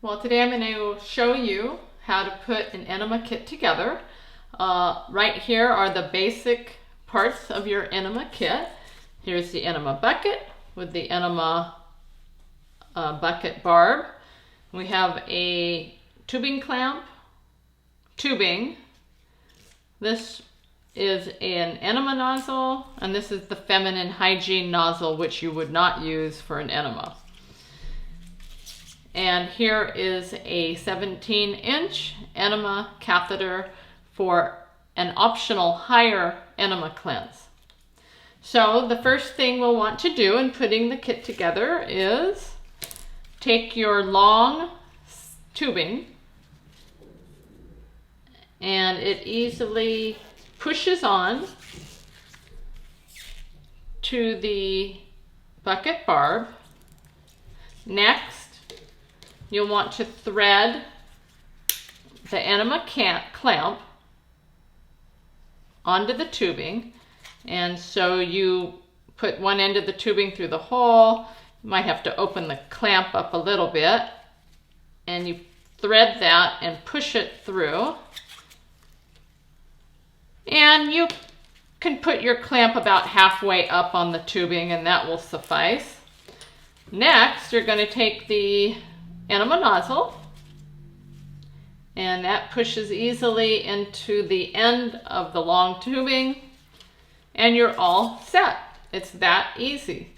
Well, today I'm going to show you how to put an enema kit together. Right here are the basic parts of your enema kit. Here's the enema bucket with the enema bucket barb. We have a tubing clamp, tubing. This is an enema nozzle, and this is the feminine hygiene nozzle, which you would not use for an enema. And here is a 17-inch enema catheter for an optional higher enema cleanse. So the first thing we'll want to do in putting the kit together is take your long tubing, and it easily pushes on to the bucket barb. Next, you'll want to thread the enema clamp onto the tubing. And so you put one end of the tubing through the hole. You might have to open the clamp up a little bit. And you thread that and push it through. And you can put your clamp about halfway up on the tubing, and that will suffice. Next, you're going to take the enema nozzle, and that pushes easily into the end of the long tubing, and you're all set. It's that easy.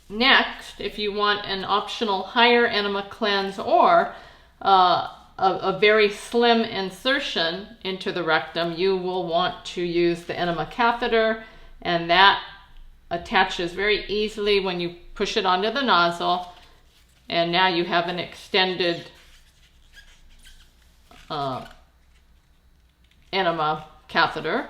Next, if you want an optional higher enema cleanse or a very slim insertion into the rectum, you will want to use the enema catheter, and that attaches very easily when you push it onto the nozzle, and now you have an extended enema catheter.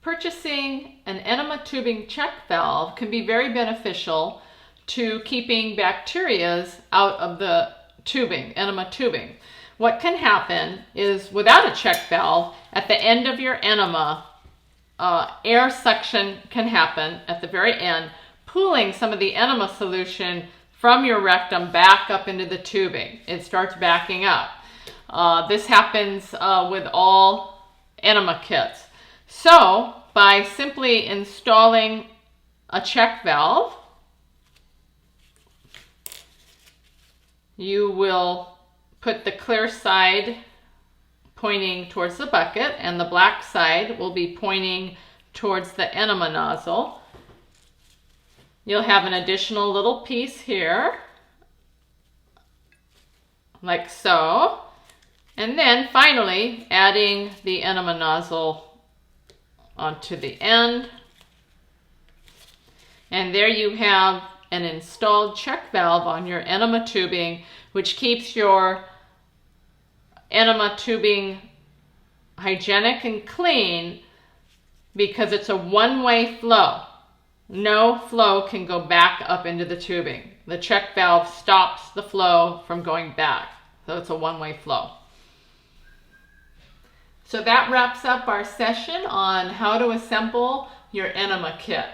Purchasing an enema tubing check valve can be very beneficial to keeping bacteria out of the tubing, enema tubing. What can happen is, without a check valve, at the end of your enema, air suction can happen at the very end, pulling some of the enema solution from your rectum back up into the tubing. It starts backing up. This happens with all enema kits. So, by simply installing a check valve, you will put the clear side pointing towards the bucket, and the black side will be pointing towards the enema nozzle. You'll have an additional little piece here, like so. And then finally adding the enema nozzle onto the end. And there you have an installed check valve on your enema tubing, which keeps your enema tubing hygienic and clean, because it's a one-way flow. No flow can go back up into the tubing. The check valve stops the flow from going back, so it's a one-way flow. So that wraps up our session on how to assemble your enema kit.